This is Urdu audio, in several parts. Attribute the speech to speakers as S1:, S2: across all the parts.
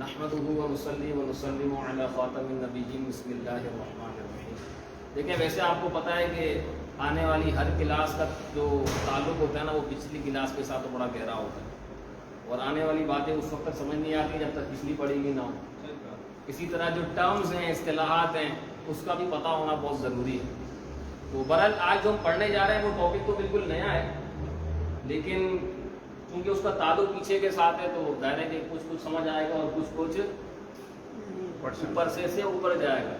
S1: نحمده ونصلي ونسلم علی خاتم النبیین بسم اللہ الرحمن الرحیم. دیکھیں ویسے آپ کو پتہ ہے کہ آنے والی ہر کلاس کا جو تعلق ہوتا ہے نا وہ پچھلی کلاس کے ساتھ بڑا گہرا ہوتا ہے اور آنے والی باتیں اس وقت تک سمجھ نہیں آتی جب تک پچھلی پڑھی گی نہ ہو. اسی طرح جو ٹرمز ہیں اصطلاحات ہیں اس کا بھی پتہ ہونا بہت ضروری ہے. تو بہرحال آج جو ہم پڑھنے جا رہے ہیں وہ ٹاپک تو بالکل نیا ہے لیکن کیونکہ اس کا تعلق پیچھے کے ساتھ ہے تو ظاہر ہے کہ کچھ سمجھ آئے گا اور کچھ اوپر سے اوپر جائے گا.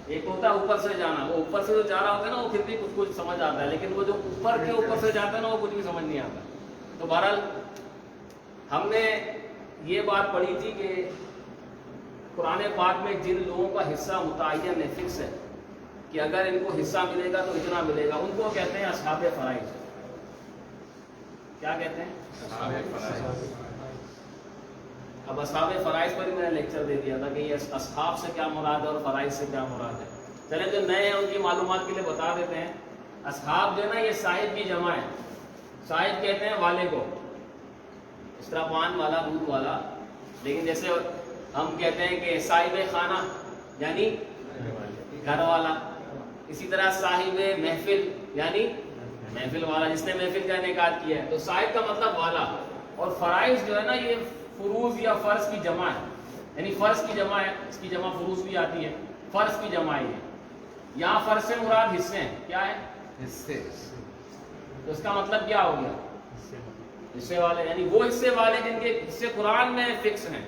S1: ایک ہوتا ہے اوپر سے جانا, وہ اوپر سے جو جا رہا ہوتا ہے نا وہ پھر بھی کچھ سمجھ آتا ہے, لیکن وہ جو اوپر سے جاتا ہے نا وہ کچھ بھی سمجھ نہیں آتا. تو بہرحال ہم نے یہ بات پڑھی تھی کہ قرآن پاک میں جن لوگوں کا حصہ متعین ہے, فکس ہے کہ اگر ان کو حصہ ملے گا تو اتنا ملے گا, ان کو کہتے ہیں اصحاب فرائض. کیا کہتے ہیں؟ اب اصحاب فرائض پر ہی میں نے لیکچر دے دیا تھا کہ یہ اصحاب سے کیا مراد ہے اور فرائض سے کیا مراد ہے. چلے جو نئے ہیں ان کی معلومات کے لیے بتا دیتے ہیں. اصحاب جو ہے نا یہ صاحب کی جمع ہے. صاحب کہتے ہیں والے کو, اس طرح پان والا دودھ والا, لیکن جیسے ہم کہتے ہیں کہ صاحب خانہ یعنی گھر والا, اسی طرح صاحب محفل یعنی محفل والا جس نے محفل کا انعقاد کیا ہے. تو صاحب کا مطلب والا, اور فرائض جو ہے نا یہ فروض یا فرض کی جمع ہے, یعنی فرض کی جمع ہے, اس کی جمع فروض بھی آتی ہے, فرض کی جمع ہے. یہاں فرض سے مراد حصے ہیں. کیا ہے؟ حصے. تو اس کا مطلب کیا ہو گیا؟ حصے والے, یعنی وہ حصے والے جن کے حصے قرآن میں فکس ہیں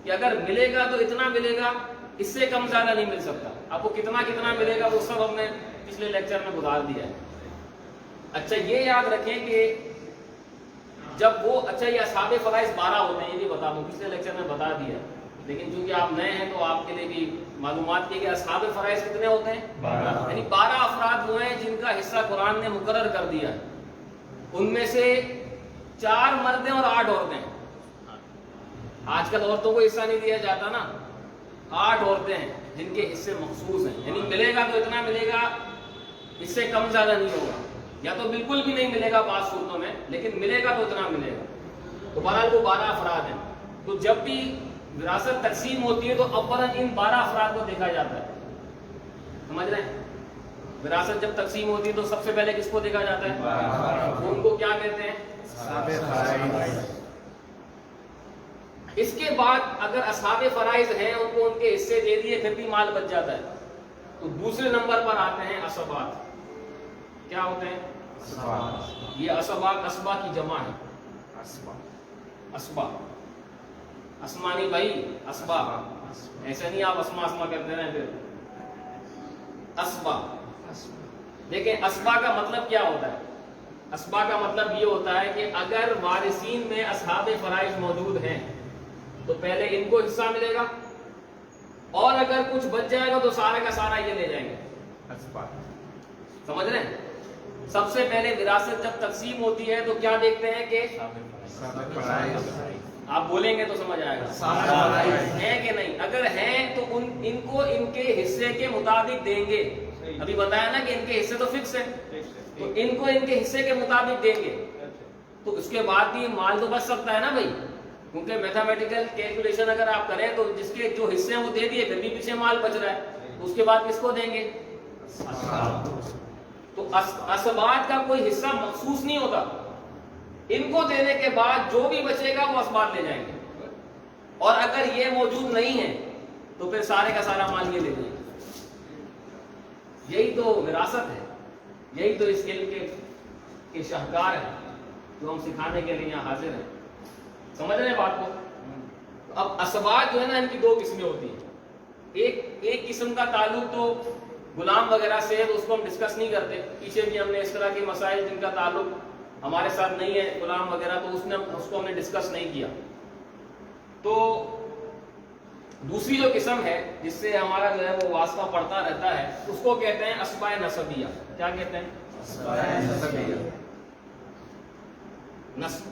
S1: کہ اگر ملے گا تو اتنا ملے گا, اس سے کم زیادہ نہیں مل سکتا. آپ کو کتنا ملے گا وہ سب ہم نے پچھلے لیکچر میں گزار دیا ہے. اچھا یہ یاد رکھیں کہ جب وہ یہ اصحاب فرائض 12 ہوتے ہیں, یہ بھی بتا دوں, پچھلے لیکچر میں بتا دیا, لیکن چونکہ آپ نئے ہیں تو آپ کے لیے بھی معلومات کی کہ اصحاب فرائض کتنے ہوتے ہیں؟ 12. یعنی 12 افراد وہ ہیں جن کا حصہ قرآن نے مقرر کر دیا ہے. ان میں سے 4 مرد ہیں اور 8 عورتیں ہیں. آج کل عورتوں کو حصہ نہیں دیا جاتا نا, 8 عورتیں ہیں جن کے حصے مخصوص ہیں, یعنی ملے گا تو اتنا ملے گا, اس سے کم زیادہ نہیں ہوگا, یا تو بالکل بھی نہیں ملے گا بعض صورتوں میں, لیکن ملے گا تو اتنا ملے گا. تو بہرحال وہ 12 افراد ہیں. تو جب بھی وراثت تقسیم ہوتی ہے تو اولا ان 12 افراد کو دیکھا جاتا ہے. سمجھ رہے ہیں؟ وراثت جب تقسیم ہوتی ہے تو سب سے پہلے کس کو دیکھا جاتا ہے؟ ان کو کیا کہتے ہیں؟ اس کے بعد اگر اصحاب فرائض ہیں ان کو ان کے حصے دے دیے پھر بھی مال بچ جاتا ہے. تو دوسرے نمبر پر آتے ہیں اسبات. کیا ہوتے ہیں؟ یہ اسبات اسبا کی جمع ہے. اسبا اسمانی بھائی, اسبا ایسے نہیں آپ اسما کرتے رہے پھر. اسبا دیکھیں اسبا کا مطلب کیا ہوتا ہے؟ اسبا کا مطلب یہ ہوتا ہے کہ اگر وارثین میں اصحاب فرائض موجود ہیں تو پہلے ان کو حصہ ملے گا, اور اگر کچھ بچ جائے گا تو سارا کا سارا یہ لے جائیں گے. سمجھ رہے ہیں؟ سب سے پہلے وراثت جب تقسیم ہوتی ہے تو کیا دیکھتے ہیں کہ آپ بولیں گے تو سمجھ آئے گا ہیں کہ نہیں. اگر ہیں تو ان کو ان کے حصے کے مطابق دیں گے. ابھی بتایا نا کہ ان کے حصے تو فکس ہیں, تو ان کو ان کے حصے کے مطابق دیں گے. تو اس کے بعد بھی مال تو بچ سکتا ہے نا بھائی, کیونکہ میتھمیٹیکل کیلکولیشن اگر آپ کریں تو جس کے جو حصے ہیں وہ دے دیے, پھر بھی پیچھے مال بچ رہا ہے, تو اس کے بعد کس کو دیں گے؟ تو اسبات کا کوئی حصہ مخصوص نہیں ہوتا. ان کو دینے کے بعد جو بھی بچے گا وہ اسبات لے جائیں گے, اور اگر یہ موجود نہیں ہے تو پھر سارے کا سارا مال یہ لے جائیں گے. یہی تو وراثت ہے, یہی تو اس علم کے شاہکار ہیں جو ہم سکھانے کے لیے یہاں حاضر ہیں. سمجھ رہے ہیں بات کو؟ اب اسبات جو ہے نا ان کی 2 قسمیں ہوتی ہیں. ایک قسم کا تعلق تو غلام وغیرہ سے ہے, تو اس کو ہم ڈسکس نہیں کرتے. پیچھے بھی ہم نے اس طرح کے مسائل جن کا تعلق ہمارے ساتھ نہیں ہے, غلام وغیرہ, تو اس کو ہم نے ڈسکس نہیں کیا. تو دوسری جو قسم ہے جس سے ہمارا جو ہے وہ واسطہ پڑتا رہتا ہے, اس کو کہتے ہیں اسباء نسبیہ. کیا کہتے ہیں؟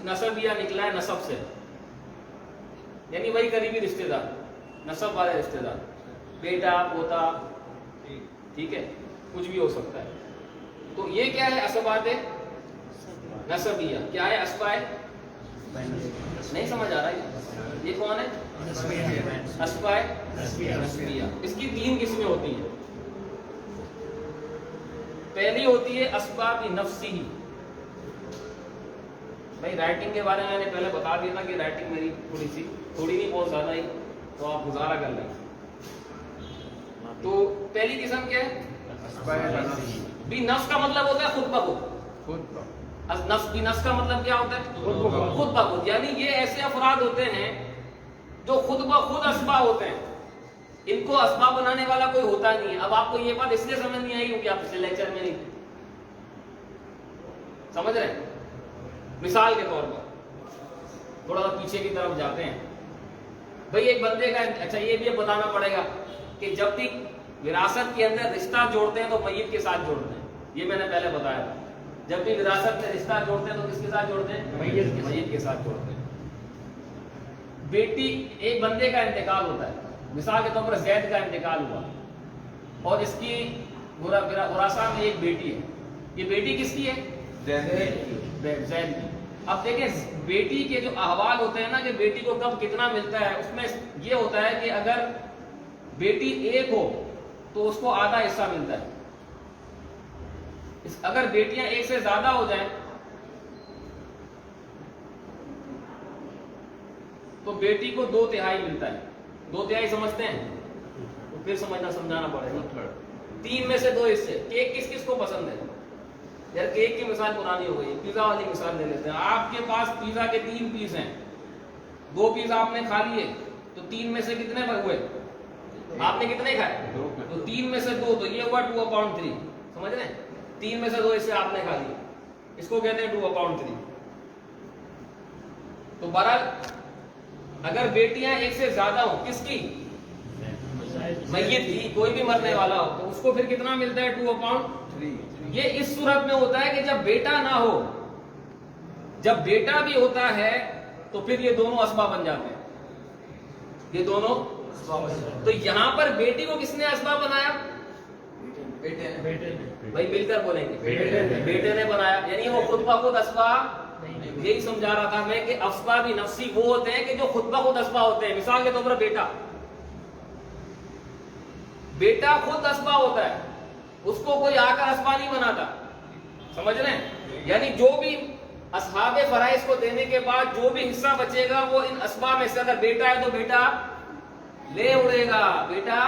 S1: نسبیہ نکلا ہے نسب سے, یعنی وہی قریبی رشتہ دار, نسب والے رشتہ دار, بیٹا پوتا, ٹھیک ہے, کچھ بھی ہو سکتا ہے. تو یہ کیا ہے؟ اسبات نسبیہ. کیا ہے اسباء؟ نہیں سمجھ آ رہا ہے. یہ کون ہے؟ اسبا نسبیہ. اس کی 3 قسمیں ہوتی ہیں. پہلی ہوتی ہے اسباب نفسی. بھائی رائٹنگ کے بارے میں نے پہلے بتا دیا تھا کہ رائٹنگ میری تھوڑی نہیں بہت زیادہ ہی، تو آپ گزارا کر لیں. تو پہلی قسم کیا ہے؟ بھی نفس کا مطلب ہوتا ہے خود بخود. نفس کا مطلب کیا ہوتا ہے؟ خود بخود. یعنی یہ ایسے افراد ہوتے ہیں جو خود بخود اسبا ہوتے ہیں. ان کو اسباب بنانے والا کوئی ہوتا نہیں ہے. اب آپ کو یہ بات اس لیے سمجھ نہیں آئی کیونکہ آپ پچھلے لیکچر میں نہیں سمجھ رہے ہیں. مثال کے طور پر تھوڑا سا پیچھے کی طرف جاتے ہیں. بھئی ایک بندے کا اچھا یہ بھی بتانا پڑے گا کہ جب بھی وراثت کے اندر رشتہ جوڑتے ہیں تو میت کے ساتھ جوڑتے ہیں. یہ میں نے پہلے بتایا تھا. جب بھی وراثت میں رشتہ جوڑتے ہیں تو کس کے ساتھ جوڑتے ہیں؟ میت کے ساتھ جوڑتے ہیں. بیٹی ایک بندے کا انتقال ہوتا ہے، مثال کے طور پر زید کا انتقال ہوا اور اس کی وراثہ میں ایک بیٹی ہے. یہ بیٹی کس کی ہے؟ زید کی. اب دیکھیں بیٹی کے جو احوال ہوتے ہیں نا کہ بیٹی کو کب کتنا ملتا ہے، اس میں یہ ہوتا ہے کہ اگر بیٹی ایک ہو تو اس کو آدھا حصہ ملتا ہے. اگر بیٹیاں ایک سے زیادہ ہو جائیں تو بیٹی کو 2/3 ملتا ہے. 2/3 سمجھتے ہیں؟ تو پھر سمجھانا پڑے گا. 3 میں سے 2 حصے. کیک کس کس کو پسند ہے؟ یار کیک کی مثال پرانی ہو گئی، پیزا والی مثال لے لیتے ہیں. آپ کے پاس پیزا کے 3 پیس ہیں، 2 پیس آپ نے کھا لیے تو 3 میں سے کتنے ہوئے؟ آپ نے کتنے کھائے؟ تو 3 میں سے 2 تو یہ ہوا 2/3. سمجھ رہے ہیں؟ 3 میں سے 2 حصے آپ نے کھا لیے، اس کو کہتے ہیں 2/3. تو بہرحال اگر بیٹیاں ایک سے زیادہ ہوں، کس کی؟ میت کی. کوئی بھی مرنے والا ہو تو اس کو پھر کتنا ملتا ہے؟ 2/3. یہ اس صورت میں ہوتا ہے کہ جب بیٹا نہ ہو. جب بیٹا بھی ہوتا ہے تو پھر یہ دونوں اسباب بن جاتے ہیں. یہ دونوں تو یہاں پر بیٹی کو کس نے اسباب بنایا؟ بھائی مل کر بولیں گے. بیٹے نے بنایا. یعنی وہ خود بخود اسباب. یہی سمجھا رہا تھا میں کہ اسباب نفسی وہ ہوتے ہیں کہ جو خود بخود اسباب ہوتے ہیں. مثال کے طور پر بیٹا خود اسباب ہوتا ہے، اس کو کوئی آ کر اسبا نہیں بناتا. سمجھ رہے ہیں؟ یعنی جو بھی اصحاب فرائض کو دینے کے بعد جو بھی حصہ بچے گا وہ ان اسباب میں سے. اگر بیٹا ہے تو بیٹا لے اڑے گا. بیٹا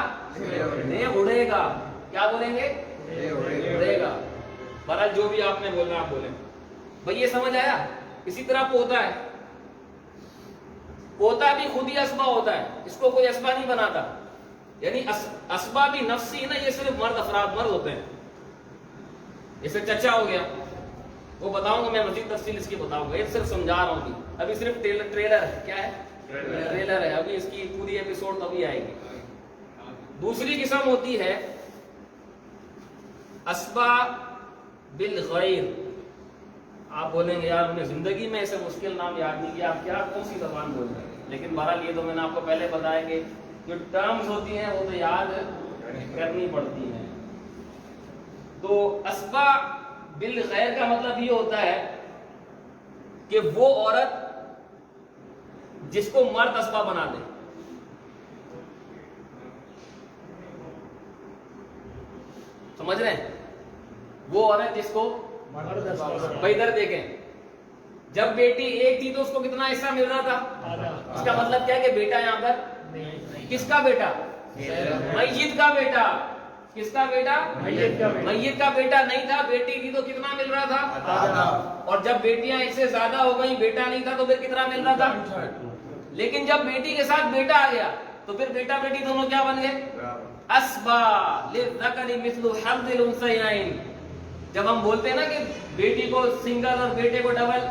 S1: لے اڑے گا. کیا بولیں گے؟ اڑے گا. بہرحال جو بھی آپ نے بولنا آپ بولیں. بھئی یہ سمجھ آیا؟ اسی طرح پوتا ہے. پوتا بھی خود ہی اسبا ہوتا ہے، اس کو کوئی اسبا نہیں بناتا. یعنی اسباب نفسی نا یہ صرف مرد ہوتے ہیں. جیسے چچا ہو گیا، وہ بتاؤں گا میں مزید تفصیل اس کی بتاؤں گا. یہ صرف سمجھا رہا ہوں. ابھی صرف ٹریلر ہے. کیا ہے؟ ٹریلر ہے. ابھی اس کی پوری ایپیسوڈ تبھی آئے گی. دوسری قسم ہوتی ہے اسباب بالغیر. آپ بولیں گے یار انہیں زندگی میں ایسے مشکل نام یاد نہیں کیا، آپ کیا کون سی زبان بول رہے ہیں. لیکن بہرحال یہ تو میں نے آپ کو پہلے بتایا کہ جو ٹرمز ہوتی ہیں وہ تو یاد کرنی پڑتی ہیں. تو اسباب بالغیر کا مطلب یہ ہوتا ہے کہ وہ عورت جس کو مرد اسبا بنا دے. سمجھ رہے ہیں؟ وہ عورت جس کو ادھر دیکھیں، جب بیٹی ایک تھی تو اس کو کتنا حصہ مل رہا تھا؟ اس کا مطلب کیا ہے کہ بیٹا یہاں پر کس کا بیٹا؟ میت کا بیٹا. کس کا بیٹا؟ میت کا بیٹا نہیں تھا. بیٹی تھی تو کتنا مل رہا تھا؟ اور جب بیٹیاں ایک سے زیادہ ہو گئی، بیٹا نہیں تھا تو پھر کتنا مل رہا تھا؟ لیکن جب بیٹی کے ساتھ بیٹا آ گیا تو پھر بیٹا بیٹی دونوں کیا بن گئے؟ اسبا للذکر مثل حظ الانثیین. جب ہم بولتے ہیں نا کہ بیٹی کو سنگل اور بیٹے کو ڈبل،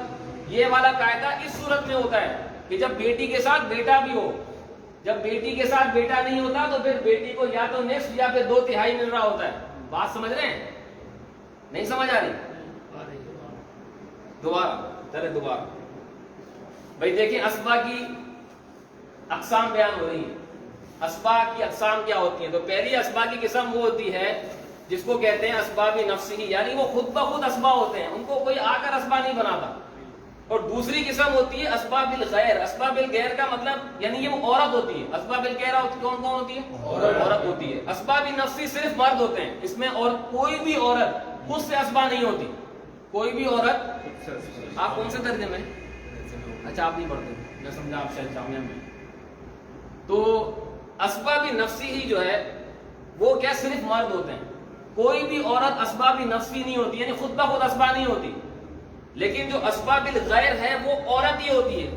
S1: یہ والا قاعدہ اس صورت میں ہوتا ہے کہ جب بیٹی کے ساتھ بیٹا بھی ہو. جب بیٹی کے ساتھ بیٹا نہیں ہوتا تو پھر بیٹی کو یا تو نصف یا پھر 2/3 مل رہا ہوتا ہے. بات سمجھ رہے ہیں؟ نہیں سمجھ آ رہی؟ دوبارہ بھائی دیکھیں اسبا کی اقسام بیان ہو رہی ہیں. اسبا کی اقسام کیا ہوتی ہیں؟ تو پہلی اسبا کی قسم وہ ہوتی ہے جس کو کہتے ہیں اسباب نفسی. یعنی وہ خود بخود اسبا ہوتے ہیں، ان کو کوئی آ کر اسبا نہیں بناتا. اور دوسری قسم ہوتی ہے اسباب الغیر. اسباب الغیر کا مطلب یعنی یہ وہ عورت ہوتی ہے. اسباب الغیر کون کون ہوتی ہے؟ عورت ہوتی ہے. اسباب نفسی صرف مرد ہوتے ہیں. اس میں اور کوئی بھی عورت خود سے اسباب نہیں ہوتی. کوئی بھی عورت. آپ کون سے درجے میں؟ اچھا آپ نہیں پڑھتے, میں سمجھا آپ شاید جامعہ میں. تو اسباب نفسی ہی جو ہے وہ کیا صرف مرد ہوتے ہیں. کوئی بھی عورت اسباب نفسی نہیں ہوتی, یعنی خود بخود اسباب نہیں ہوتی. لیکن جو اسباب الغیر ہے وہ عورت ہی ہوتی ہے.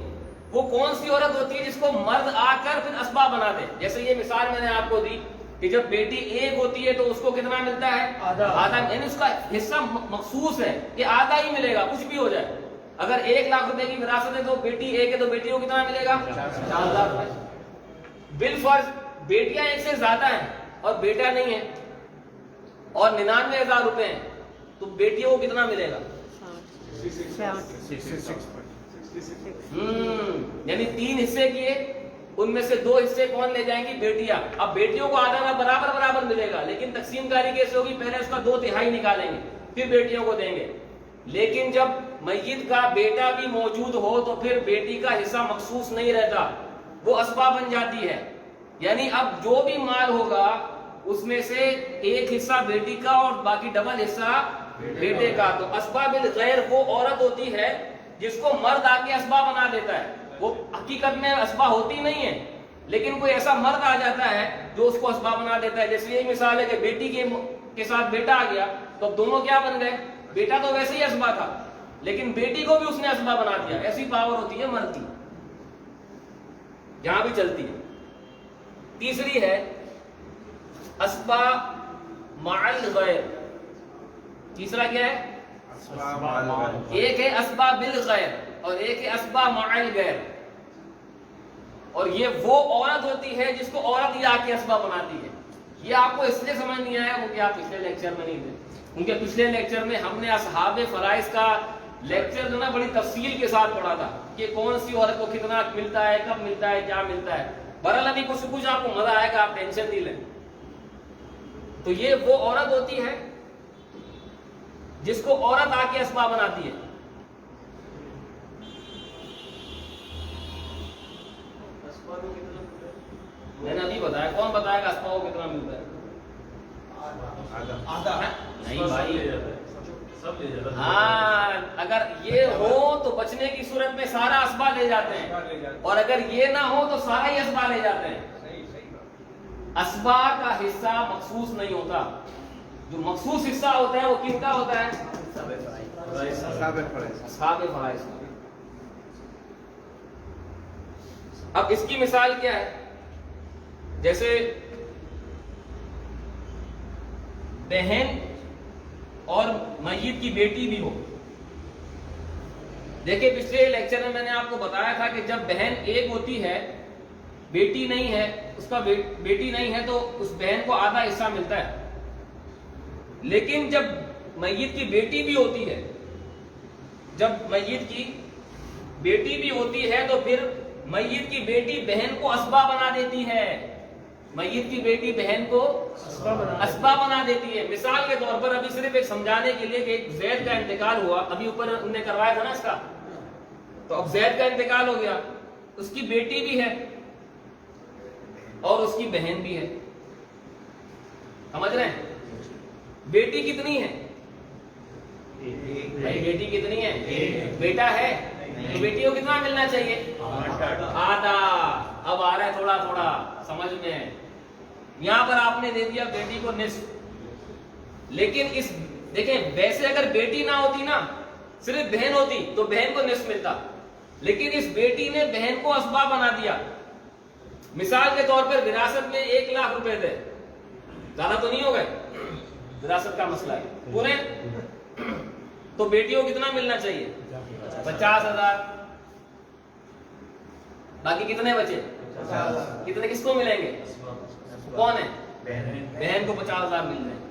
S1: وہ کون سی عورت ہوتی ہے؟ جس کو مرد آ کر پھر اسباب بنا دے. جیسے یہ مثال میں نے آپ کو دی کہ جب بیٹی ایک ہوتی ہے تو اس کو کتنا ملتا ہے؟ آدھا. یعنی اس کا حصہ مخصوص ہے کہ آدھا ہی ملے گا کچھ بھی ہو جائے. اگر 1 لاکھ روپے کی وراثت ہے تو بیٹی ایک ہے تو بیٹی کو کتنا ملے گا؟ 4 لاکھ روپے. بالفرض بیٹیاں ایک سے زیادہ ہیں اور بیٹا نہیں ہے اور 99,000 روپے ہیں تو بیٹیوں کو کتنا ملے گا؟ یعنی 3 حصے کیے, ان میں سے 2 حصے کون لے جائیں گی؟ بیٹیاں. اب بیٹیوں کو آدھا برابر ملے گا, لیکن تقسیم کاری کیسے ہوگی؟ پہلے اس کا 2/3 نکالیں گے پھر بیٹیوں کو دیں گے. لیکن جب میت کا بیٹا بھی موجود ہو تو پھر بیٹی کا حصہ مخصوص نہیں رہتا, وہ اسباب بن جاتی ہے. یعنی اب جو بھی مال ہوگا اس میں سے ایک حصہ بیٹی کا اور باقی ڈبل حصہ بیٹے کا. تو اسباب الغیر وہ عورت ہوتی ہے جس کو مرد آ کے اسباب بنا دیتا ہے. وہ حقیقت میں اسباب ہوتی نہیں ہے, لیکن کوئی ایسا مرد آ جاتا ہے جو اس کو اسباب بنا دیتا ہے. جیسے یہی مثال ہے کہ بیٹی کے ساتھ بیٹا آ گیا تو اب دونوں کیا بن گئے؟ بیٹا تو ویسے ہی اسباب تھا لیکن بیٹی کو بھی اس نے اسباب بنا دیا. ایسی پاور ہوتی ہے مرد کی جہاں بھی چلتی ہے. تیسری ہے اسباب مع الغیر. تیسرا کیا ہے؟ ایک ہے اسباب بالغیر اور ایک ہے اسباب مع الغیر. اور یہ وہ عورت ہوتی ہے جس کو عورت ہی آ کے اسباب بناتی ہے. یہ آپ کو اس لیے سمجھ نہیں آیا کیونکہ آپ پچھلے لیکچر میں نہیں تھے. کیونکہ پچھلے لیکچر میں ہم نے اصحاب فرائض کا لیکچر جو نا بڑی تفصیل کے ساتھ پڑھا تھا کہ کون سی عورت کو کتنا ملتا ہے, کب ملتا ہے, کیا ملتا ہے. بہرحال ابھی کچھ آپ کو مزہ آئے گا, آپ ٹینشن نہیں لیں. تو یہ وہ عورت ہوتی ہے جس کو عورت آ کے اسباب بناتی ہے. میں نے ابھی بتایا, کون بتائے گا اسباب کو کتنا ملتا ہے؟ نہیں بھائی, ہاں اگر یہ ہو تو بچنے کی صورت میں سارا اسباب لے جاتے ہیں, اور اگر یہ نہ ہو تو سارا ہی اسباب لے جاتے ہیں. اسباب کا حصہ مخصوص نہیں ہوتا. جو مخصوص حصہ ہوتا ہے وہ کن کا ہوتا ہے؟ اصحاب فرائض. اب اس کی مثال کیا ہے؟ جیسے بہن اور میت کی بیٹی بھی ہو. دیکھیں پچھلے لیکچر میں نے آپ کو بتایا تھا کہ جب بہن ایک ہوتی ہے, بیٹی نہیں ہے, اس کا بیٹی نہیں ہے تو اس بہن کو آدھا حصہ ملتا ہے. لیکن جب میت کی بیٹی بھی ہوتی ہے, جب میت کی بیٹی بھی ہوتی ہے تو پھر میت کی بیٹی بہن کو اسباب بنا دیتی ہے. میت کی بیٹی بہن کو اسباب بنا دیتی ہے. مثال کے طور پر ابھی صرف ایک سمجھانے کے لیے کہ ایک زید کا انتقال ہوا, ابھی اوپر ہم نے کروایا تھا نا اس کا, تو اب زید کا انتقال ہو گیا, اس کی بیٹی بھی ہے اور اس کی بہن بھی ہے. سمجھ رہے ہیں؟ بیٹی کتنی ہے بھائی؟ بیٹی کتنی ہے؟ بیٹا ہے تو بیٹی کو کتنا ملنا چاہیے؟ آدھا. اب آ رہا ہے تھوڑا تھوڑا سمجھ میں. یہاں پر آپ نے دے دیا بیٹی کو نصف. لیکن اس دیکھیں ویسے اگر بیٹی نہ ہوتی نا, صرف بہن ہوتی تو بہن کو نصف ملتا, لیکن اس بیٹی نے بہن کو اسباب بنا دیا. مثال کے طور پر وراثت میں 1 لاکھ روپے تھے, زیادہ تو نہیں ہو گئے, وراثت کا مسئلہ ہے پورے, تو بیٹیوں کو کتنا ملنا چاہیے؟ 50,000. باقی کتنے بچے؟ کتنے کس کو ملیں گے؟ کون ہے؟ بہن کو 50,000 مل رہے ہیں.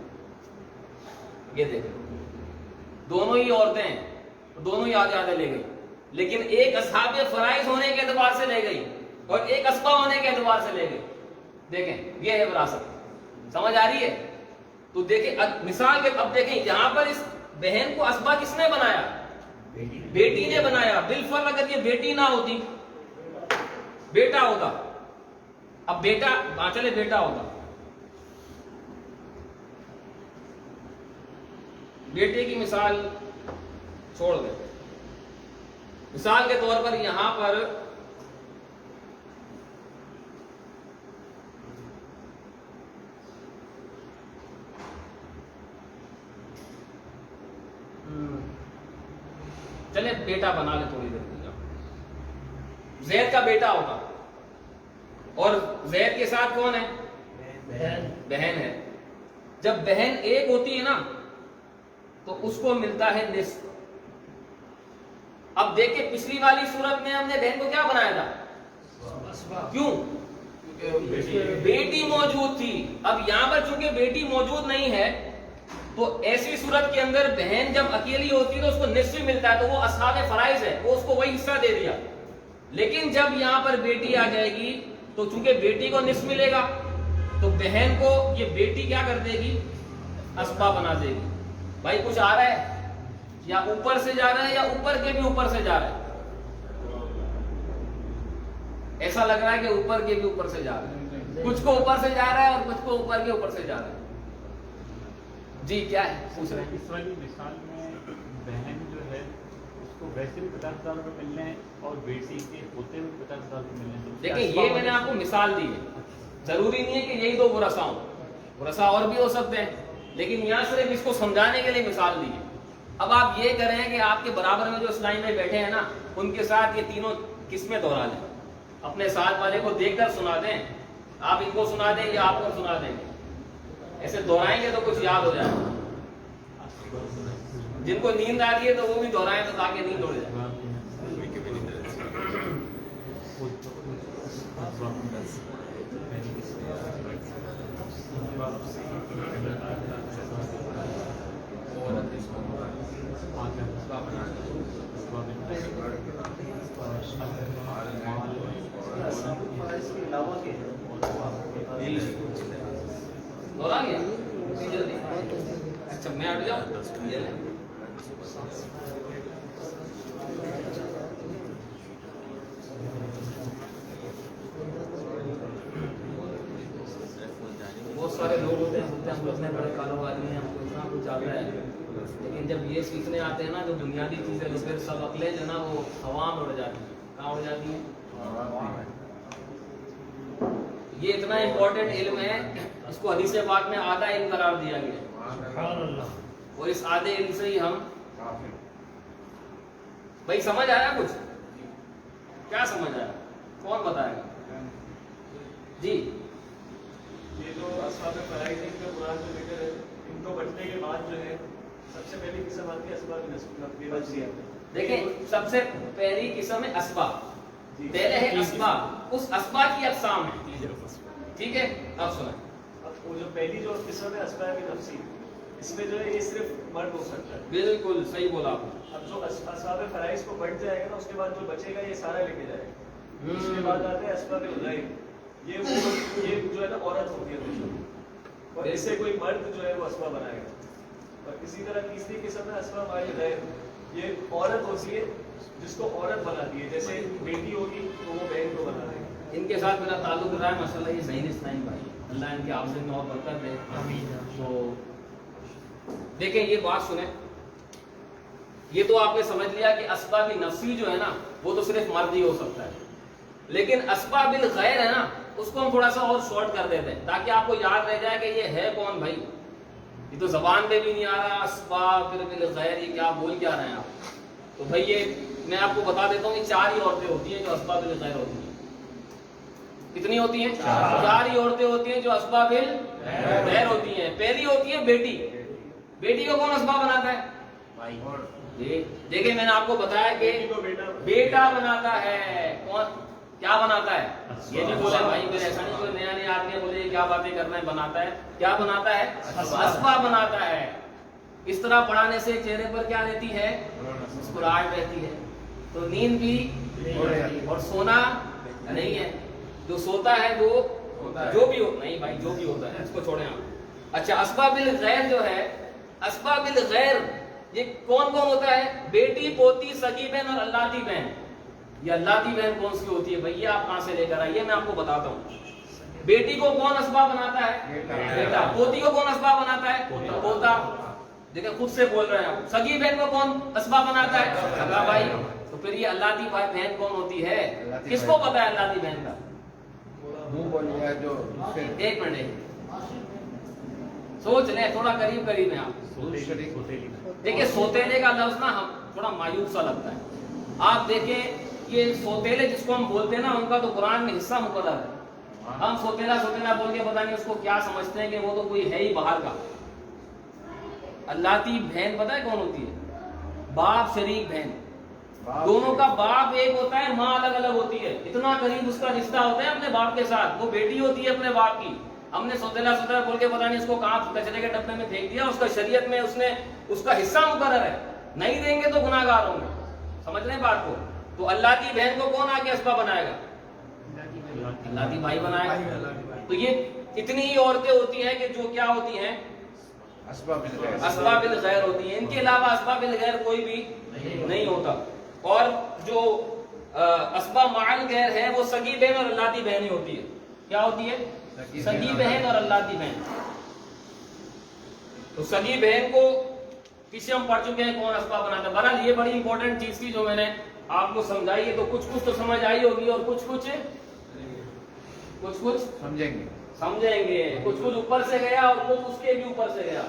S1: یہ دیکھیں دونوں ہی عورتیں ہیں, دونوں ہی آدھے آدھے لے گئی, لیکن ایک اصحاب فرائض ہونے کے اعتبار سے لے گئی اور ایک اسبا ہونے کے اعتبار سے لے گئی. دیکھیں یہ ہے وراثت. سمجھ آ رہی ہے؟ تو دیکھیں مثال کے اب دیکھیں یہاں پر اس بہن کو اسبا کس نے بنایا؟ بیٹی نے بنایا. بالفرض اگر یہ بیٹی نہ ہوتی, بیٹا ہوتا, اب بیٹا چلے بیٹا ہوتا, بیٹے کی مثال چھوڑ دیں. مثال کے طور پر یہاں پر چلے بیٹا بنا لے تھوڑی دیر کے, زید کا بیٹا ہوگا, اور زید کے ساتھ کون ہے؟ بہن ہے. جب بہن ایک ہوتی ہے نا تو اس کو ملتا ہے نصف. اب دیکھیں پچھلی والی صورت میں ہم نے بہن کو کیا بنایا تھا؟ کیوں؟ بیٹی موجود تھی. اب یہاں پر چونکہ بیٹی موجود نہیں ہے تو ایسی صورت کے اندر بہن جب اکیلی ہوتی ہے تو اس کو نصف ملتا ہے, تو وہ اصحاب فرائض ہے, وہ اس کو وہی حصہ دے دیا. لیکن جب یہاں پر بیٹی آ جائے گی تو چونکہ بیٹی کو نصف ملے گا تو بہن کو یہ بیٹی کیا کر دے گی؟ اسبا بنا دے گی. بھائی کچھ آ رہا ہے یا اوپر سے جا رہا ہے یا اوپر کے بھی اوپر سے جا رہا ہے؟ ایسا لگ رہا ہے کہ اوپر کے بھی اوپر سے جا رہا ہے, کچھ کو اوپر سے جا رہا ہے اور کچھ کو اوپر کے اوپر سے جا رہا ہے. جی کیا ہے پوچھ رہے ہیں؟
S2: اس والی مثال میں بہن جو ہے اس کو ویسے بھی 50,000 روپے ملنے ہیں اور بیٹی کے ہوتے ہوئے 50,000 روپے ملنے ہیں.
S1: دیکھیں یہ میں نے آپ کو مثال دی ہے, ضروری نہیں ہے کہ یہی دو ورثہ ہوں, ورثہ اور بھی ہو سکتے ہیں, لیکن یہاں صرف اس کو سمجھانے کے لیے مثال دی ہے. اب آپ یہ کریں کہ آپ کے برابر میں جو اس لائن میں بیٹھے ہیں نا ان کے ساتھ یہ تینوں قسمیں دوہرا لیں, اپنے ساتھ والے کو دیکھ کر سنا دیں, آپ ان کو سنا دیں یا آپ کو سنا دیں گے, ایسے دوہرائیں گے تو کچھ یاد ہو جائے. جن کو نیند آ رہی ہے تو وہ بھی دوہرائیں تو تاکہ نیند اڑ جائے. دوہرا گیا جلدی. اچھا میں ہٹ جاؤں, یہ لیں. بہت سارے لوگ ہوتے ہیں ہم لوگ اتنے بڑے کاروباری ہیں, ہم کو اتنا کچھ آتا ہے, لیکن جب یہ سیکھنے آتے ہیں نا جو بنیادی چیزیں تو پھر سب عقلیں جو نا وہ ہوا میں اڑ جاتی ہیں. کہاں اڑ جاتی ہیں؟ یہ اتنا امپورٹنٹ علم ہے, اس کو حدیث پاک میں آدھا علم قرار دیا گیا, اور اس آدھے علم سے ہی ہم. بھائی سمجھ آیا کچھ؟ کیا سمجھ آیا؟ کون بتائے گا؟ جی
S3: یہ جو اصحاب فرائض کا قرآن جو ذکر ہے, ان کو بچنے کے بعد جو ہے سب سے پہلی قسم آتی ہے اسباب نفسیہ.
S1: دیکھیں سب سے پہلی قسم ہے اسباب. پہلے ہے اسباب, اس اسباب کی اقسام ہے, ٹھیک ہے. اب سنیں,
S3: اب وہ جو پہلی جو قسم ہے اسباب نفسی, اس میں جو ہے یہ صرف مرد ہو سکتا ہے. بالکل
S1: صحیح بولا آپ نے.
S3: اب جو اصحاب فرائض کو بڑھ جائے گا نا, اس کے بعد جو بچے گا یہ سارا لے کے جائے گا. اس کے بعد آتے ہیں اسباب الغیب, یہ جو ہے نا عورت ہوتی ہے, اور اس سے کوئی مرد جو ہے وہ اسباب بنائے گا. اور اسی طرح تیسری قسم ہے اسباب الغیب, یہ عورت ہوتی ہے جس کو عورت بناتی ہے, جیسے بیٹی ہوگی تو وہ بہن کو بنا دے گی.
S1: ان کے ساتھ میرا تعلق رہا ہے ماشاء اللہ, یہ صحیح اسلام بھائی, اللہ ان کے آفس میں اور برکت دے. تو دیکھیں یہ بات سنیں, یہ تو آپ نے سمجھ لیا کہ اسباب نفسی جو ہے نا وہ تو صرف مرد ہی ہو سکتا ہے, لیکن اسباب الغیر ہے نا اس کو ہم تھوڑا سا اور شارٹ کر دیتے ہیں تاکہ آپ کو یاد رہ جائے کہ یہ ہے کون بھائی. یہ تو زبان پہ بھی نہیں آ رہا, اسباب الغیر, یہ کیا بول کیا رہے ہیں آپ. تو بھائی یہ میں آپ کو بتا دیتا ہوں کہ 4 ہی عورتیں ہوتی ہیں جو اسباب الغیر ہوتی ہیں. کتنی ہوتی ہیں؟ 4 ہی عورتیں ہوتی ہیں جو اسباب الغیر ہوتی ہیں. پہلی ہوتی ہے بیٹی. بیٹی کو کون اسباب بناتا ہے؟ دیکھیں میں نے آپ کو بتایا کہ بیٹا بناتا ہے. کون کیا بناتا ہے؟ یہ بھی بولا بھائی, پھر ایسا نہیں کوئی نیا نیا آدمی بولے کیا باتیں کرنا ہے. بناتا ہے, کیا بناتا ہے؟ اسباب بناتا ہے. اس طرح پڑھانے سے چہرے پر کیا رہتی ہے؟ مسکراہٹ رہتی ہے. تو نیند بھی اور سونا نہیں ہے. جو سوتا ہے وہ جو بھی ہو نہیں بھائی, جو بھی ہوتا ہے اس کو چھوڑیں آپ. اچھا اسباب الغیر جو ہے, اسباب الغیر یہ کون کون ہوتا ہے؟ بیٹی، پوتی، سگی بہن اور اللہ بہن. یہ اللہ بہن کون سی ہوتی ہے بھیا؟ آپ کہاں سے لے کر آئیے، میں آپ کو بتاتا ہوں. بیٹی کو کون اسباب بناتا ہے؟ بیٹا. پوتی کو کون اسباب بناتا ہے؟ پوتا. دیکھیں خود سے بول رہے ہیں. سگی بہن کو کون اسباب بناتا ہے؟ سگا بھائی. تو پھر یہ اللہ کی بہن کون ہوتی ہے؟ کس کو پتا ہے اللہ کی بہن کا؟ ایک منٹ سوچ لیں، تھوڑا قریب قریب ہیں آپ. دیکھیں سوتےلے کا لفظ نا تھوڑا مایوب سا لگتا ہے. آپ دیکھیں یہ سوتےلے جس کو ہم بولتے ہیں نا، ان کا تو قرآن میں حصہ مقرر ہے. ہم سوتےلا بول کے پتہ نہیں اس کو کیا سمجھتے ہیں کہ وہ تو کوئی ہے ہی باہر کا. اللہ کی بہن پتہ ہے کون ہوتی ہے؟ باپ شریک بہن. دونوں کا باپ ایک ہوتا ہے، ماں الگ الگ ہوتی ہے. اتنا قریب اس کا رشتہ ہوتا ہے اپنے باپ کے ساتھ. وہ بیٹی ہوتی ہے اپنے باپ کی. ہم نے سوتےلا بول کے پتہ نہیں اس کو کہاں کچرے کے ڈبے میں پھینک دیا. اس کا شریعت میں اس کا حصہ مقرر ہے. نہیں دیں گے تو گناہ گار ہوں گے. سمجھ رہے ہیں بات کو؟ تو اللہ کی بہن کو کون آگے اسباب بنائے گا؟ اللہ کی بھائی بنائے گا. تو یہ اتنی ہی عورتیں ہوتی ہیں کہ جو کیا ہوتی ہیں؟ اسباب الغیر ہوتی ہیں. ان کے علاوہ اسباب الغیر کوئی بھی نہیں ہوتا. اور جو اسباب مع الغیر ہے وہ سگی بہن اور اللہ کی بہن ہوتی ہے. کیا ہوتی ہے؟ سگی بہن اور اللہ کی بہن. تو سگی بہن کو پیچھے ہم پڑھ چکے ہیں کون اسباب بناتا ہے. بہرحال یہ بڑی امپورٹنٹ چیز تھی جو میں نے آپ کو سمجھائی ہے. تو کچھ تو سمجھ آئی ہوگی اور کچھ سمجھیں گے. کچھ اوپر سے گیا اور کچھ اس کے بھی اوپر سے گیا.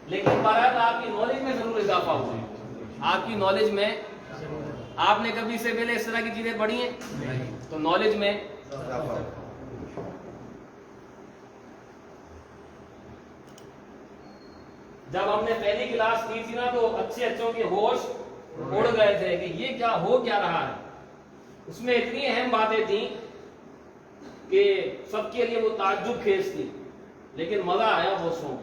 S1: لیکن بہرحال آپ کی نالج میں ضرور اضافہ ہوا. آپ کی نالج میں آپ نے کبھی سے پہلے اس طرح کی چیزیں پڑھی ہیں تو نالج میں جب ہم نے پہلی کلاس کی تھی نا تو اچھوں کے ہوش اڑ گئے تھے کہ یہ کیا ہو کیا رہا ہے. اس میں اتنی اہم باتیں تھیں کہ سب کے لیے وہ تعجب خیز تھی، لیکن مزہ آیا بہت سو.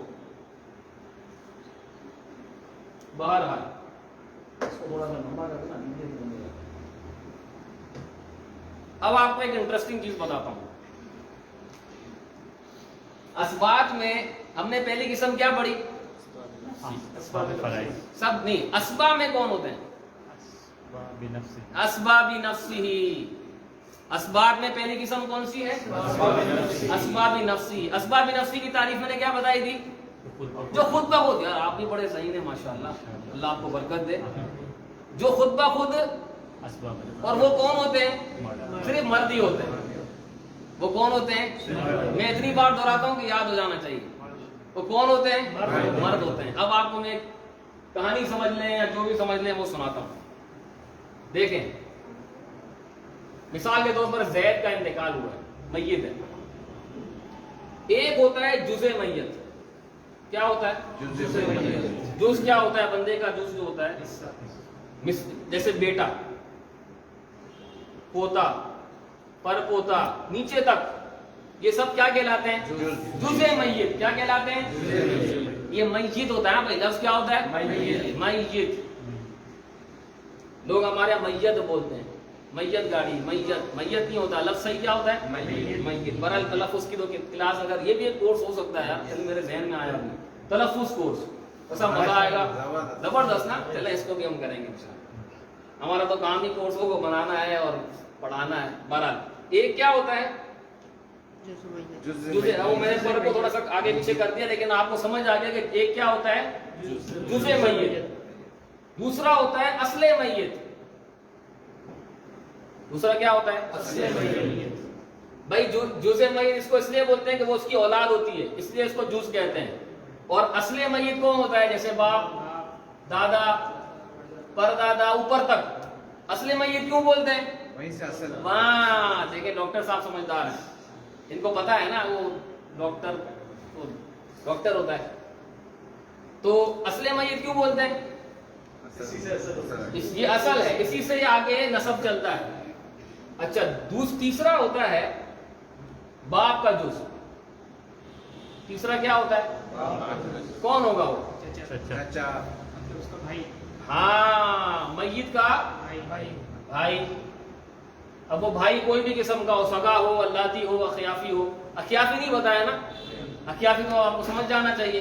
S1: بہرحال اب آپ کو ایک انٹرسٹنگ چیز بتاتا ہوں. اسباب میں ہم نے پہلی قسم کیا پڑھی؟ سب نہیں. اسباب میں کون ہوتے ہیں؟ اسباب نفسی. اسباب میں پہلی قسم کون سی ہے؟ اسباب نفسی. اسباب نفسی کی تعریف میں نے کیا بتائی تھی؟ جو خود بخود. یار آپ بھی بڑے صحیح ہیں ماشاءاللہ، اللہ آپ کو برکت دے. جو خود بخود. اور وہ کون ہوتے ہیں؟ صرف مرد ہی ہوتے ہیں. وہ کون ہوتے ہیں؟ میں اتنی بار دہراتا ہوں کہ یاد ہو جانا چاہیے. وہ کون ہوتے ہیں؟ مرد ہوتے ہیں. اب آپ کو میں کہانی سمجھ لیں یا جو بھی سمجھ لیں وہ سناتا ہوں. دیکھیں مثال کے طور پر زید کا انتقال ہوا ہے، میت ہے. ایک ہوتا ہے جز میت. کیا ہوتا ہے؟ جز کیا ہوتا ہے؟ بندے کا جز جو ہوتا ہے، جیسے بیٹا، پوتا، پر پوتا، نیچے تک، یہ سب کیا کہلاتے ہیں؟ جز میت. کیا کہلاتے ہیں؟ یہ میت ہوتا ہے بھائی. لفظ کیا ہوتا ہے؟ میت. لوگ ہمارے یہاں میت بولتے ہیں. میت گاڑی، میت نہیں ہوتا. لفظ صحیح کیا ہوتا ہے؟ میت. برحال تلفظ کی تو کلاس، اگر یہ بھی ایک کورس ہو سکتا ہے یار، میرے ذہن میں آیا نہیں. تلفظ کورس ایسا مزہ آئے گا زبردست نا. چلیں اس کو بھی ہم کریں گے. ہمارا تو کام ہی کورسوں کو بنانا ہے اور پڑھانا ہے. بہرحال ایک کیا ہوتا ہے؟ وہ میں نے کو تھوڑا سا آگے پیچھے کر دیا لیکن آپ کو سمجھ آ گیا کہ ایک کیا ہوتا ہے؟ جز میت. دوسرا ہوتا ہے اصل میت. دوسرا کیا ہوتا ہے؟ اصل میت. بھائی جز میت اس کو اس لیے بولتے ہیں کہ وہ اس کی اولاد ہوتی ہے، اس لیے اس کو جز کہتے ہیں. اور اصل میت کون ہوتا ہے؟ جیسے باپ، دادا، پردادا، اوپر تک. اصل میت کیوں بولتے ہیں؟
S4: وہیں سے اصل.
S1: ہاں دیکھیں ڈاکٹر صاحب سمجھدار ہیں، ان کو پتا ہے نا وہ ڈاکٹر ہوتا ہے. تو اصل میت کیوں بولتے ہیں؟ یہ اصل ہے، اسی سے آگے نسب چلتا ہے. اچھا تیسرا ہوتا ہے باپ کا جز. تیسرا کیا ہوتا ہے؟ کون ہوگا وہ؟
S4: چچا.
S1: ہاں میت کا بھائی. اب وہ بھائی کوئی بھی قسم کا ہو، سگا ہو، اللہتی ہو، اخیافی ہو. اخیافی نہیں بتایا نا، اخیافی تو آپ کو سمجھ جانا چاہیے.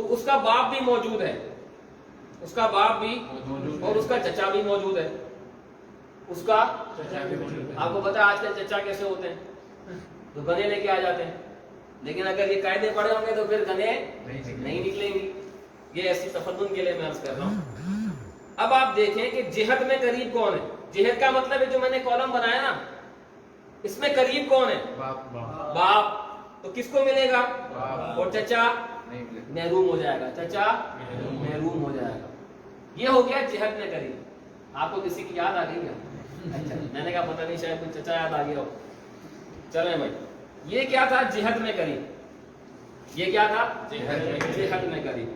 S1: تو اس کا باپ بھی موجود ہے, اس کا باپ بھی اور اس کا چچا بھی موجود ہے. اس کا آپ کو پتا ہے آج کل چچا کیسے ہوتے ہیں, تو گنے لے کے آ جاتے ہیں, لیکن اگر یہ قاعدے پڑے ہوں گے تو پھر گنے نہیں نکلیں گی. یہ ایسی تفدن کے لیے میں عرض کر رہا ہوں. اب آپ دیکھیں کہ جہت میں قریب کون ہے. جہت کا مطلب ہے جو میں نے کالم بنایا نا, اس میں قریب کون ہے؟ باپ. تو کس کو ملے گا؟ اور چچا محروم ہو جائے گا, چچا محروم ہو جائے گا. یہ ہو گیا جہت میں قریب. آپ کو کسی کی یاد آ گئی کیا؟ اچھا, میں نے کہا پتہ نہیں شاید کوئی چچا یاد آ گیا ہو. چلیں بھائی, یہ کیا تھا؟ جہت میں قریب. یہ کیا تھا؟ جہت میں قریب.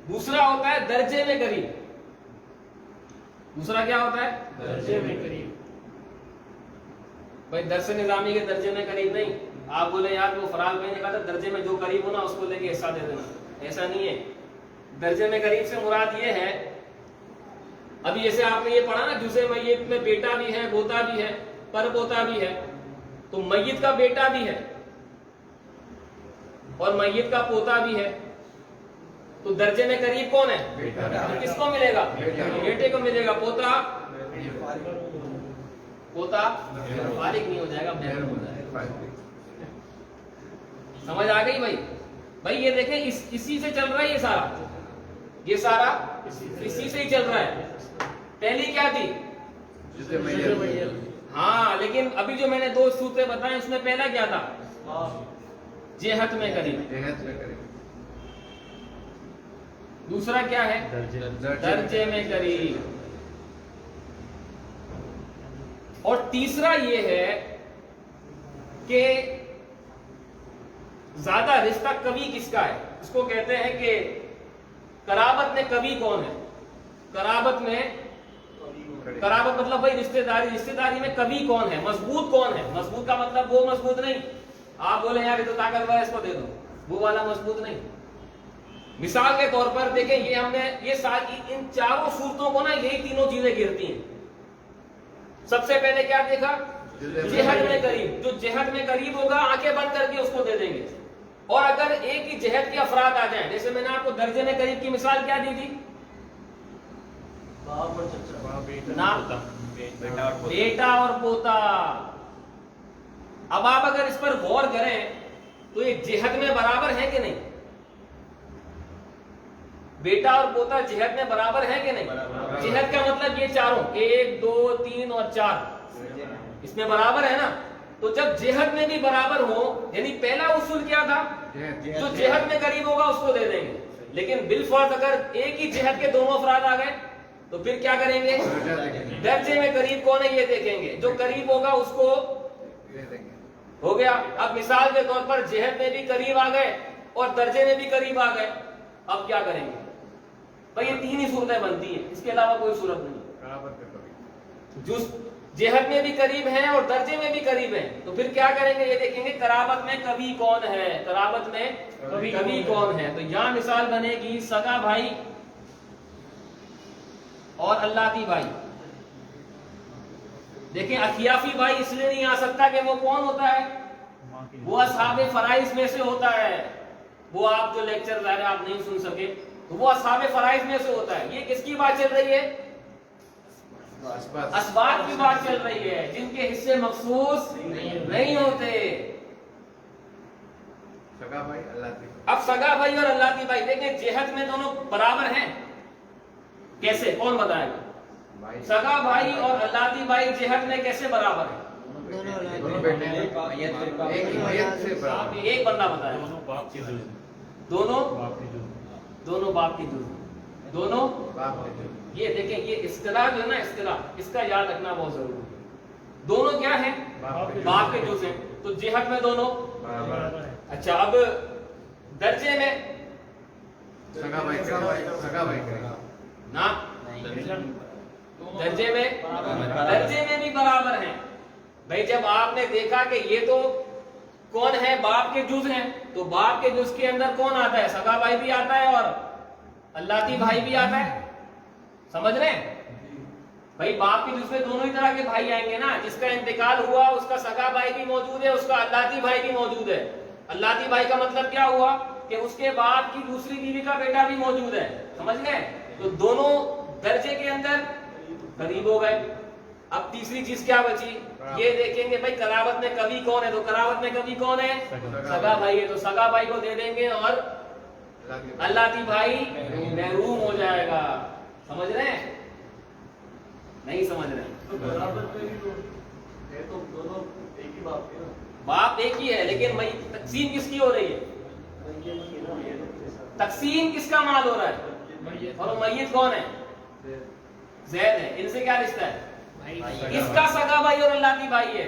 S1: دوسرا ہوتا ہے درجے میں قریب. دوسرا کیا ہوتا ہے؟
S2: درجے میں قریب.
S1: بھائی درس نظامی کے درجے میں قریب نہیں. آپ بولے یار وہ فراز بھائی نے کہا تھا درجے میں جو قریب ہونا اس کو لے کے حصہ دے دینا. ایسا نہیں ہے. درجے میں قریب سے مراد یہ ہے, ابھی جیسے آپ نے یہ پڑھا نا جزء میت میں بیٹا بھی ہے, پوتا بھی ہے, پر پوتا بھی ہے. تو میت کا بیٹا بھی ہے اور میت کا پوتا بھی ہے. تو درجے میں قریب کون ہے؟ تو کس کو ملے گا؟ بیٹے کو ملے گا. پوتا فارغ نہیں ہو جائے گا, محروم ہو جائے گا. سمجھ آ گئی بھائی؟ بھائی یہ دیکھیں اسی سے چل رہا ہے یہ سارا اسی سے ہی چل رہا ہے. پہلی کیا تھی؟ ہاں, لیکن ابھی جو میں نے دو صورتیں بتائیں اس میں پہلا کیا تھا؟ جہت میں قریب. دوسرا کیا ہے؟ درجے میں قریب. اور تیسرا یہ ہے کہ زیادہ رشتہ قوی کس کا ہے. اس کو کہتے ہیں کہ قرابت میں قوی کون ہے. قرابت مطلب بھائی رشتہ داری میں قوی کون ہے, مضبوط کون ہے. مضبوط کا مطلب وہ مضبوط نہیں آپ بولے یار یہ تو طاقتور ہے اس کو دے دو, وہ والا مضبوط نہیں. مثال کے طور پر دیکھیں یہ ہم نے یہ ساری ان چاروں صورتوں کو نا یہی تینوں چیزیں گرتی ہیں. سب سے پہلے کیا دیکھا؟ جہت میں قریب. جو جہت میں قریب ہوگا آنکھیں بند کر کے اس کو دے دیں گے. اور اگر ایک ہی جہت کے افراد آ جائیں, جیسے میں نے آپ کو درجے میں قریب کی مثال کیا دی تھی؟ بیٹا اور پوتا. اب آپ اگر اس پر غور کریں تو یہ جہت میں برابر ہے کہ نہیں؟ بیٹا اور پوتا جہت میں برابر ہے کہ نہیں؟ جہت کا مطلب یہ چاروں 1 2 3 اور 4 اس میں برابر ہے نا. تو جب جہت میں بھی برابر ہو, یعنی پہلا اصول کیا تھا؟ جو جہت میں قریب ہوگا اس کو دے دیں گے. لیکن بالفرض اگر ایک ہی جہت کے دونوں افراد آ گئے تو پھر کیا کریں گے؟ درجے میں قریب کون ہے یہ دیکھیں گے. جو قریب ہوگا اس کو ہو گیا. اب مثال کے طور پر جہت میں بھی قریب آ گئے اور درجے میں بھی قریب آ گئے, اب کیا کریں گے؟ بھائی یہ تین ہی صورتیں بنتی ہیں, اس کے علاوہ کوئی صورت نہیں. جو جہت میں بھی قریب ہیں اور درجے میں بھی قریب ہیں تو پھر کیا کریں گے؟ یہ دیکھیں گے قرابت میں قوی کون ہے. قرابت میں قوی کون ہے. تو یہاں مثال بنے گی سگا بھائی اور اللہتی بھائی. دیکھیں اخیافی بھائی اس لیے نہیں آ سکتا کہ وہ کون ہوتا ہے؟ وہ اصحاب فرائض میں سے ہوتا ہے. وہ آپ جو لیکچر ظاہر آپ نہیں سن سکے تو وہ اصحاب فرائض میں سے ہوتا ہے. یہ کس کی بات چل رہی ہے؟ اسباب کی بات چل رہی ہے جن کے حصے مخصوص نہیں ہوتے. اب سگا بھائی اور اللہتی بھائی دیکھیں جہت میں دونوں برابر ہیں. کیسے؟ کون بتائے گا؟ سگا بھائی اور اللہتی بھائی جہت میں کیسے برابر ہیں؟ ایک بندہ بتائے.
S2: دونوں باپ کی جز.
S1: دونوں باپ کی جز. دونوں یہ دیکھیں یہ اصطلاح جو ہے نا اصطلاح, اس کا یاد رکھنا بہت ضروری ہے. دونوں کیا ہیں؟ باپ کے جز ہیں. تو جہت میں دونوں. اچھا اب درجے میں نا درجے میں بھی برابر ہیں. بھائی جب آپ نے دیکھا کہ یہ تو کون ہے؟ باپ کے جز ہیں, تو باپ کے جز کے اندر کون آتا ہے؟ سگا بھائی بھی آتا ہے اور اللہتی بھائی بھی آتا ہے. سمجھ رہے ہیں بھائی؟ باپ کے جز میں دونوں ہی طرح کے بھائی آئیں گے نا. جس کا انتقال ہوا اس کا سگا بھائی بھی موجود ہے, اس کا اللہتی بھائی بھی موجود ہے. اللہتی بھائی کا مطلب کیا ہوا؟ کہ اس کے بعد کی دوسری بیوی کا بیٹا بھی موجود ہے, سمجھ گئے؟ تو دونوں درجے کے اندر قریب ہو گئے. اب تیسری چیز کیا بچی, یہ دیکھیں گے بھائی قرابت میں کبھی کون ہے, تو قرابت میں کبھی کون ہے, سگا بھائی ہے, تو سگا بھائی کو دے دیں گے اور اللہ کی بھائی محروم ہو جائے گا. سمجھ رہے ہیں؟ نہیں سمجھ رہے ہیں؟
S3: تو برابر میں بھی تو ہے, تو دونوں ایک ہی باپ کے نا,
S1: باپ ایک ہی ہے, لیکن تقسیم کس کی ہو رہی ہے؟ تقسیم کس کا مال ہو رہا ہے؟ اور وہ میت کون ہے؟ زید ہے. ان سے کیا رشتہ ہے؟ اس کا سگا بھائی اور اللہ کی بھائی ہے.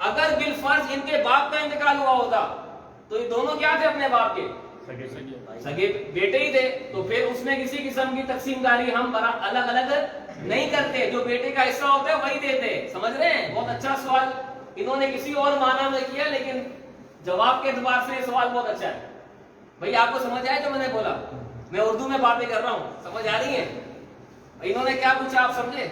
S1: اگر بالفرض ان کے باپ کا انتقال ہوا ہوتا تو یہ دونوں کیا تھے اپنے باپ کے؟ سگے بیٹے ہی تھے. تو پھر اس میں کسی قسم کی تقسیم داری ہم الگ الگ نہیں کرتے, جو بیٹے کا حصہ ہوتا ہے وہی دیتے. سمجھ رہے ہیں؟ بہت اچھا سوال, انہوں نے کسی اور معنی میں کیا, لیکن جواب کے اعتبار سے یہ سوال بہت اچھا ہے. بھائی آپ کو سمجھ آئے جو میں نے بولا؟ میں اردو میں باتیں کر رہا ہوں, سمجھ آ رہی ہیں؟ انہوں نے کیا پوچھا آپ سمجھے؟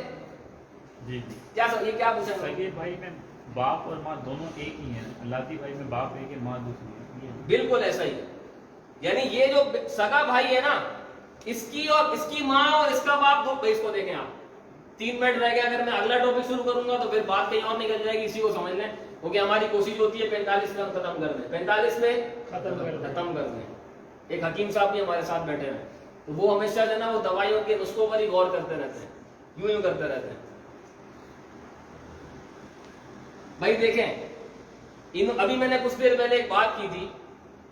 S2: جی
S1: کیا سمجھے, کیا پوچھا؟
S2: سگے بھائی میں باپ اور ماں دونوں ایک ہی ہیں, اللہ کی بھائی میں باپ ایک ہے, ماں دوسری ہے.
S1: بالکل ایسا ہی. یعنی یہ جو سگا بھائی ہے نا, اس کی اور اس کی ماں اور اس کا باپ دو. اس کو دیکھیں آپ, 3 منٹ رہ گیا, اگر میں اگلا ٹاپک شروع کروں گا تو پھر بات کہیں اور نکل جائے گی, اسی کو سمجھ لیں, کیونکہ ہماری کوشش ہوتی ہے 45 میں ہم ختم کر دیں, 45 میں ختم کر دیں. ایک حکیم صاحب بھی ہمارے ساتھ بیٹھے ہیں, تو وہ ہمیشہ جو ہے نا وہ دوائیوں کے نسخوں پر ہی غور کرتے رہتے ہیں, یوں کرتے رہتے ہیں. بھائی دیکھیں, ابھی میں نے کچھ دیر پہلے ایک بات کی تھی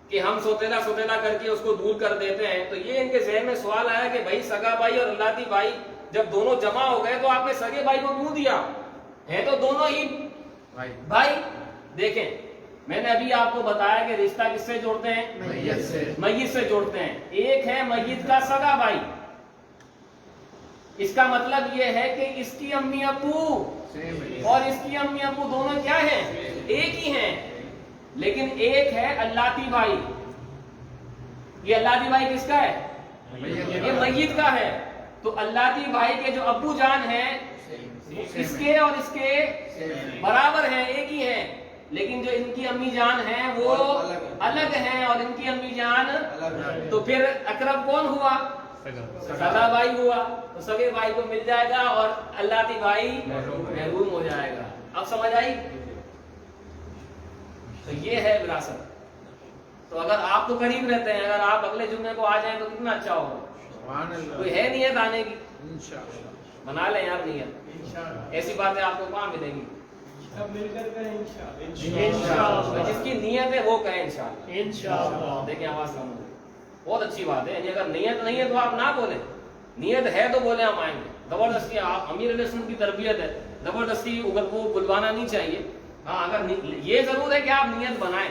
S1: کہ ہم سوتیلا کر کے اس کو دور کر دیتے ہیں. تو یہ ان کے ذہن میں سوال آیا کہ بھائی سگا بھائی اور اللہ کی بھائی جب دونوں جمع ہو گئے تو آپ نے سگے بھائی کو کیوں دیا؟ ہے تو دونوں ہی بھائی. دیکھیں, میں نے ابھی آپ کو بتایا کہ رشتہ کس سے جوڑتے ہیں؟ میت سے جوڑتے ہیں. ایک ہے میت کا سگا بھائی, اس کا مطلب یہ ہے کہ اس کی امی ابو اور اس کی امی ابو دونوں کیا ہیں؟ ایک ہی ہیں. لیکن ایک ہے اللہ کی بھائی. یہ اللہ کی بھائی کس کا ہے؟ یہ میت کا ہے. تو اللہ کی بھائی کے جو ابو جان ہیں اس کے اور اس کے برابر ہیں, ایک ہی ہیں. لیکن جو ان کی امی جان ہیں وہ الگ ہیں اور ان کی امی جان, تو پھر اقرب کون ہوا؟ سگا بھائی ہوا. تو سگے بھائی کو مل جائے گا اور اللہ کی بھائی محروم ہو جائے گا. اب سمجھ آئی؟ تو یہ ہے وراثت. تو اگر آپ تو قریب رہتے ہیں, اگر آپ اگلے جمعے کو آ جائیں تو کتنا اچھا ہوگا. کوئی ہے نیت آنے کی؟ بنا لیں یار نیت. ایسی باتیں آپ کو کہاں ملیں گی؟ جس کی نیت ہے وہ کہیں انشاءاللہ. دیکھیں آواز کم ہو, بہت اچھی بات ہے. یعنی اگر نیت نہیں ہے تو آپ نہ بولیں, نیت ہے تو بولیں ہم آئیں گے. زبردستی, آپ امیر علیہ السلام کی تربیت ہے, زبردستی کو بلوانا نہیں چاہیے. ہاں, اگر یہ ضرور ہے کہ آپ نیت بنائیں,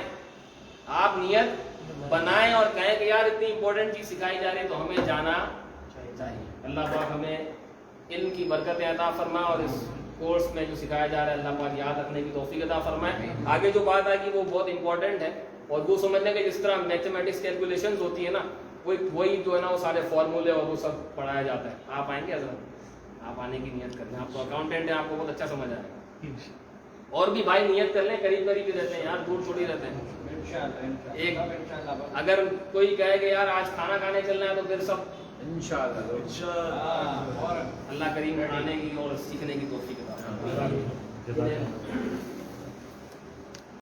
S1: آپ نیت بنائیں اور کہیں کہ یار اتنی امپورٹنٹ چیز سکھائی جا رہی ہے تو ہمیں جانا چاہیے. اللہ پاک ہمیں علم کی برکتیں عطا فرمائے اور اس کورس میں جو سکھایا جا رہا ہے اللہ پاک یاد رکھنے کی توفیق عطا فرمائے. آگے جو بات آئے گی وہ بہت امپورٹنٹ ہے, اور وہ سمجھنے کے جس طرح میتھمیٹکس کیلکولیشنز ہوتی ہے نا, وہی جو ہے نا وہ سارے فارمولے اور وہ سب پڑھایا جاتا ہے. آپ آئیں گے حضرت؟ آپ آنے کی نیت کرتے ہیں, آپ تو اکاؤنٹنٹ ہیں, آپ کو بہت اچھا سمجھ آئے گا. اور بھی بھائی نیت کر لیں, قریب قریب ہی رہتے ہیں یار, دور تھوڑی رہتے ہیں. ایک اگر کوئی کہے کہ یار آج کھانا کھانے چلنا ہے تو پھر سب انشاءاللہ. اللہ کریم آنے کی اور سیکھنے کی توفیق عطا فرمائے.